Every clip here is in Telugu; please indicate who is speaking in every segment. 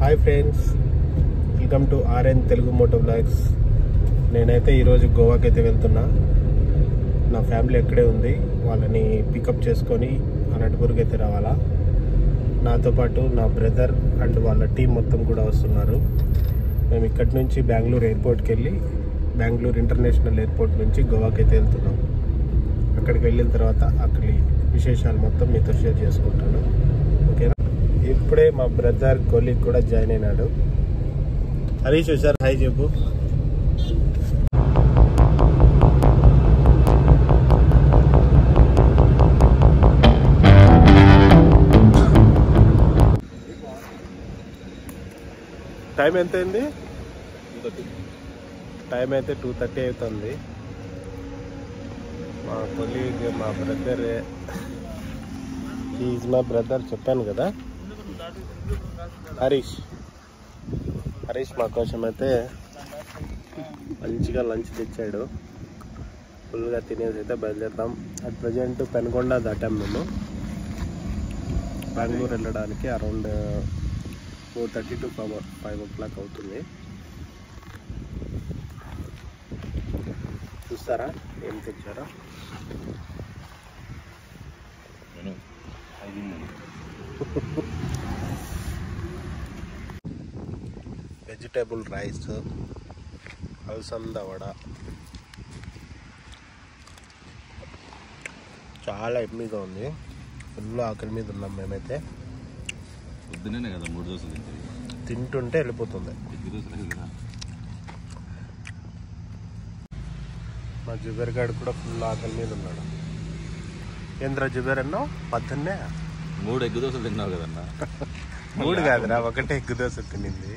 Speaker 1: Hi friends, welcome to RN Telugu moto blogs. నేనైతే ఈరోజు గోవాకి అయితే వెళ్తున్నా. నా ఫ్యామిలీ ఎక్కడే ఉంది, వాళ్ళని పికప్ చేసుకొని అనంతపూర్కి అయితే రావాలా. నాతో పాటు నా బ్రదర్ అండ్ వాళ్ళ టీం మొత్తం కూడా వస్తున్నారు. మేము ఇక్కడి నుంచి బెంగళూరు ఎయిర్పోర్ట్కి వెళ్ళి బెంగళూరు ఇంటర్నేషనల్ ఎయిర్పోర్ట్ నుంచి గోవాకి అయితే వెళ్తున్నాం. అక్కడికి వెళ్ళిన తర్వాత అక్కడి విశేషాలు మొత్తం మీతో షేర్ చేసుకుంటాను. ఓకేనా? ఇప్పుడే మా బ్రదర్ కొలీగ్ కూడా జాయిన్ అయినాడు. హరీష్ సార్, హాయ్ చెప్పు. టైం ఎంత అయింది? టైం అయితే 2:30 అవుతుంది. మా కొలీగ్, మా బ్రదర్, ఈజ్ మై బ్రదర్ చెప్పాను కదా, హరీష్ మా కోసం అయితే మంచిగా లంచ్ తెచ్చాడు. ఫుల్గా తినేసి అయితే బయలుదేరుతాం. అట్ ప్రజెంట్ పెనుకొండ దాటాం. మేము బెంగళూరు వెళ్ళడానికి అరౌండ్ 4:30 to 5 o'clock అవుతుంది. చూస్తారా ఏం తెచ్చారా? వెజిటేబుల్ రైస్, అలసంద వడ, చాలా ఎమ్మిగా ఉంది. ఫుల్ ఆకలి మీద ఉన్నాం మేమైతే.
Speaker 2: పొద్దునే కదా 3 దోశలు
Speaker 1: తింటుంటే వెళ్ళిపోతుంది. మా జుబేర్ గారు కూడా ఫుల్ ఆకలి మీద ఉన్నాడు. ఏంద్రా జుబేర్ అన్నావు? పొద్దున్నే
Speaker 2: 3 ఎగ్ దోశలు తిన్నావు కదన్నా.
Speaker 1: 3 కాదురా, ఒకటే ఎగ్ దోశ తినింది.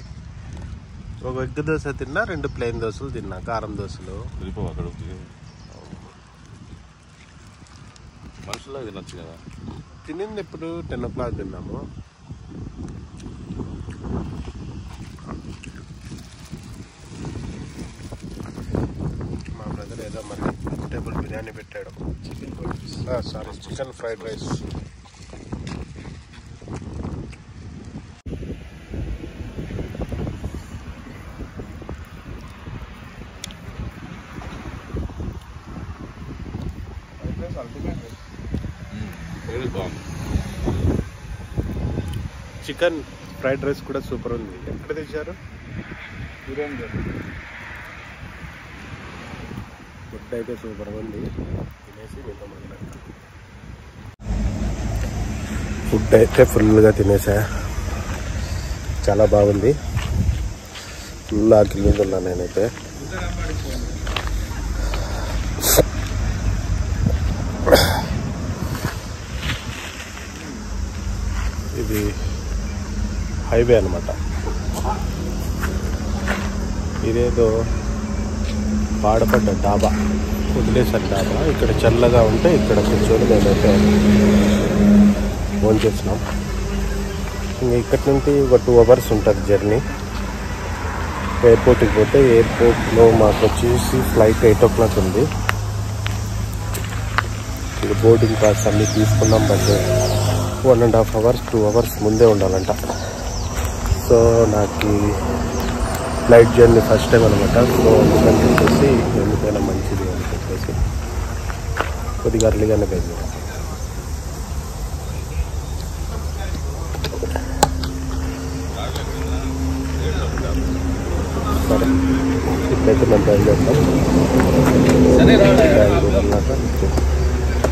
Speaker 1: ఒక ఎగ్ దోశ తిన్నా, 2 ప్లెయిన్ దోశలు తిన్నా, కారం దోశలు.
Speaker 2: అక్కడ మనుషుల్లో తినొచ్చు కదా.
Speaker 1: తినింది ఇప్పుడు 10 o'clock తిన్నాము. మా బ్రదర్ ఏదో మళ్ళీ వెజిటేబుల్ బిర్యానీ పెట్టాడు. Chicken fried rice. Chicken fried rice కూడా సూపర్ ఉంది. ఎక్కడ తెచ్చారు? ఫుడ్ అయితే సూపర్ ఉంది. తినేసి మీతో మాట్లాడతాను. ఫుడ్ అయితే ఫుల్గా తినేసా, చాలా బాగుంది. ఫుల్ ఆకలి మీద ఉన్నా నేనైతే. ఇది హైవే అనమాట. ఇదేదో పాడపడ్డ డాబా, వదిలేసారు డాబా. ఇక్కడ చల్లగా ఉంటే ఇక్కడ కూర్చొని మేమైతే ఫోన్ చేసినాం. ఇంకా ఇక్కడి నుండి ఒక 2 hours ఉంటుంది జర్నీ. ఎయిర్పోర్ట్కి పోతే ఎయిర్పోర్ట్లో మాకు వచ్చేసి ఫ్లైట్ 8 o'clock ఉంది. ఇది బోర్డింగ్ పాస్ అన్నీ తీసుకున్నాం. బట్ 1.5 hours 2 hours ముందే ఉండాలంట. సో నాకు ఫ్లైట్ జర్నీ ఫస్ట్ టైం అనమాట. సో అందుకని చెప్పేసి ఎందుకైనా మంచిది అని చెప్పేసి కొద్దిగా అర్లీగానే బయలుదేరాం. సరే, ఇప్పుడైతే మేము బయలుదేరుతాం.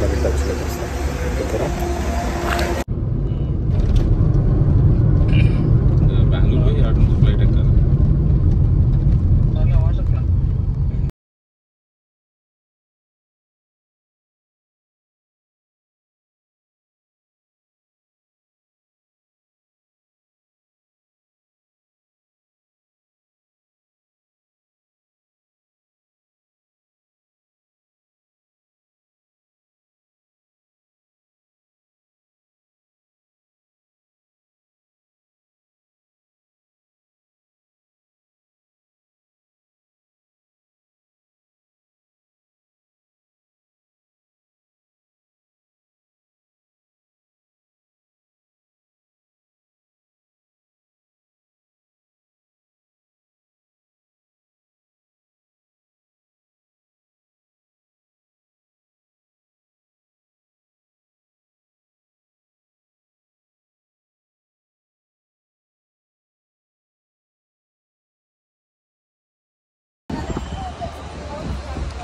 Speaker 1: మరి టచ్లో వస్తాం. ఓకేనా?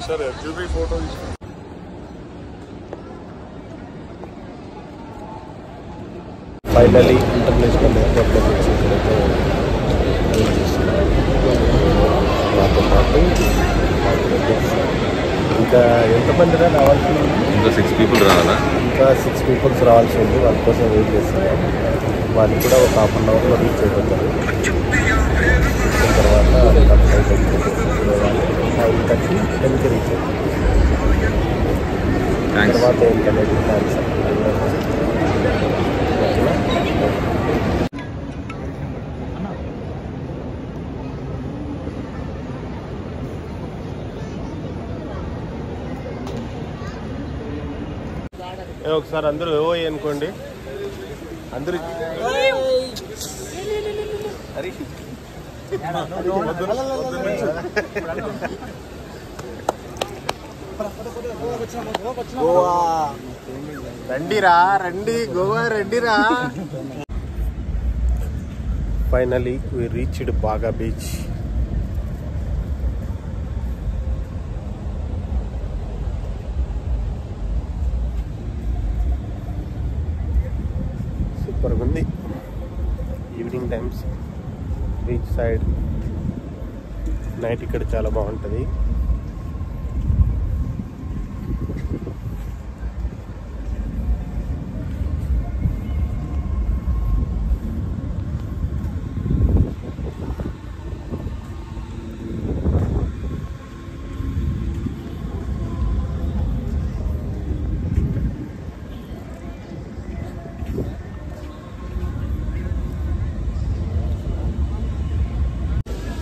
Speaker 3: సరే చూపి ఫోటో
Speaker 1: ఫైనలీ ఇంటర్నేషనల్ ఎయిర్పోర్ట్లో నాతో పాటు ఇంకా ఎంతమంది రావాల్సి ఉంది?
Speaker 2: ఇంకా 6 people రావాలా?
Speaker 1: ఇంకా 6 people రావాల్సి ఉంది. వాళ్ళ కోసం వెయిట్ చేస్తున్నాం. వాళ్ళు కూడా ఒక హాఫ్ అన్ అవర్లో రీచ్ అయిపోతారు. వచ్చిన తర్వాత ఫ్లైట్ అయిపోతుంది. 10కి రీచ్ అవుతుంది. తర్వాత ఏంటనేది థ్యాంక్స్. ఒకసారి అందరూ ఏవో అనుకోండి. అందరూ రండిరా, రండి గోవా రండిరా. ఫైనలీ వి రీచ్డ్ బాగా బీచ్. సూపర్గా ఉంది. Evening times beach side night ఇక్కడ చాలా బాగుంటుంది.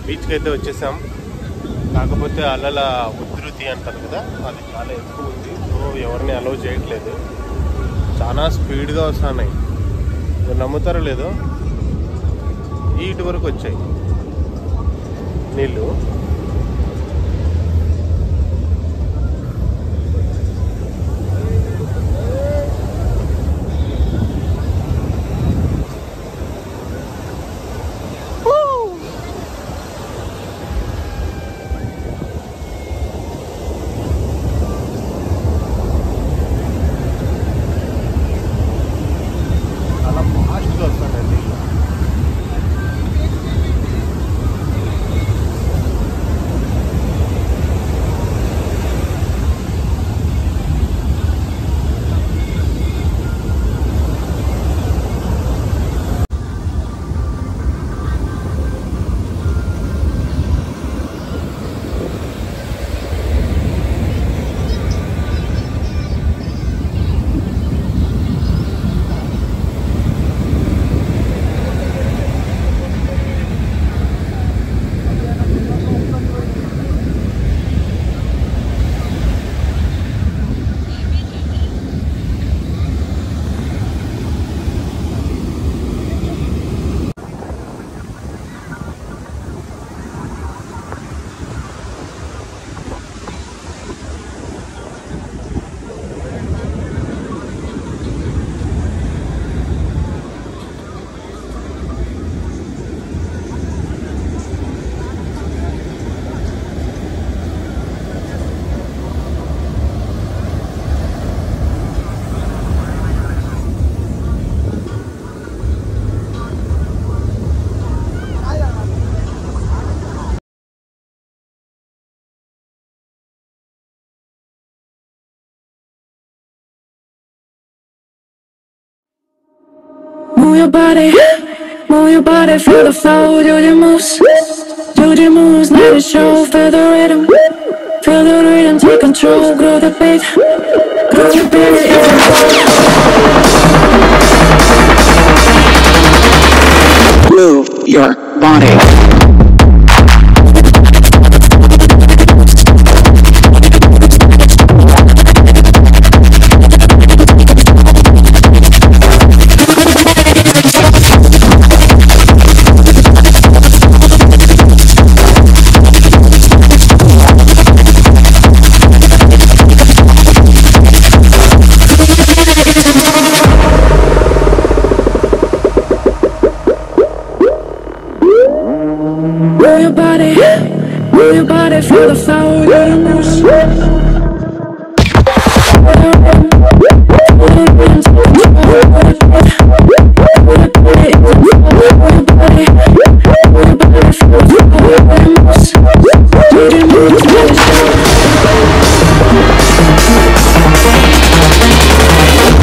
Speaker 1: బీచ్కి అయితే వచ్చేసాం. కాకపోతే అలల ఉధృతి అంటారు కదా, అది చాలా ఎక్కువ ఉంది. సో ఎవరిని అలౌ చేయట్లేదు. చాలా స్పీడ్గా వస్తున్నాయి. మీరు నమ్ముతారో లేదో, ఇటు వరకు వచ్చాయి నీళ్ళు.
Speaker 4: Move your body, feel the flow, do your moves, let it show, feel the rhythm, take control, grow the beat,
Speaker 5: Move your body.
Speaker 4: Move your body, feel the flow, you're the moose.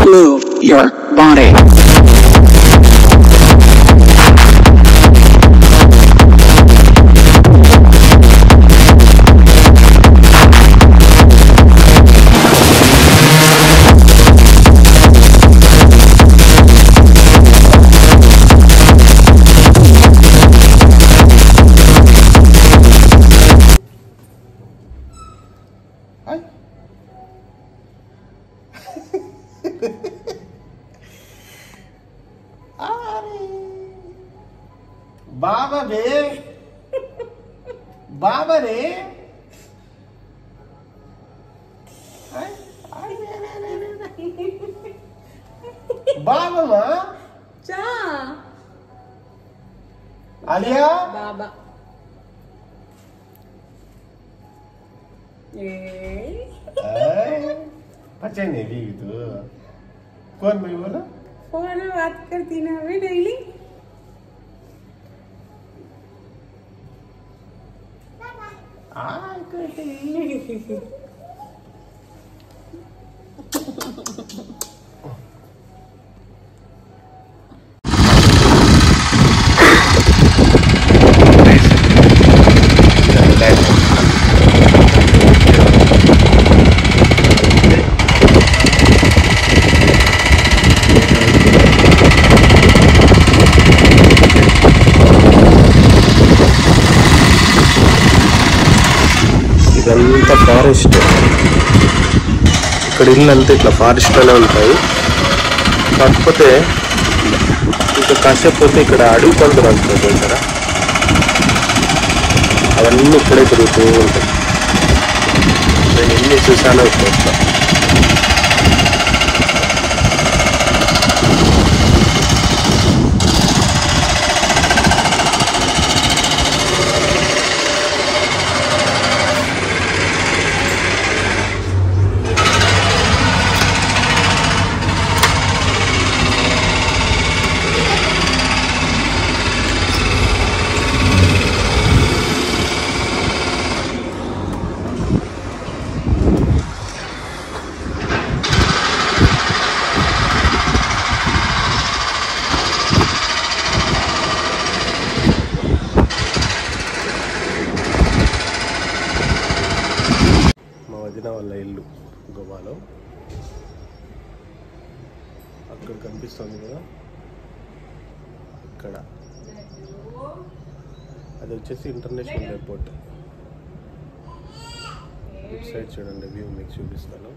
Speaker 5: Move your body.
Speaker 1: बाबा बे बाबा रे बाबा माँ
Speaker 3: चा
Speaker 1: आलिया
Speaker 3: बाबा
Speaker 1: अच्छा नहीं भी तो कौन भाई बोला
Speaker 3: फोन में बात करती ना अभी डेली
Speaker 1: ఇదంతా ఫారెస్ట్. ఇక్కడ ఇల్లు అంతా ఇట్లా ఫారెస్ట్ లోనే ఉంటాయి. కాకపోతే ఇంకా కాసేపు పోతే ఇక్కడ అడవి పండుగ ఉంటుంది చూసారా, అవన్నీ ఇక్కడే తిరుగుతూ ఉంటాయి. నేను ఎన్ని చూసానో ఇప్పుడు. వదిన వాళ్ళ ఇల్లు గోవాలో అక్కడ కనిపిస్తుంది కదా, అక్కడ అది వచ్చేసి ఇంటర్నేషనల్ ఎయిర్పోర్ట్. ఇటు సైడ్ చూడండి వ్యూ మీకు చూపిస్తాను.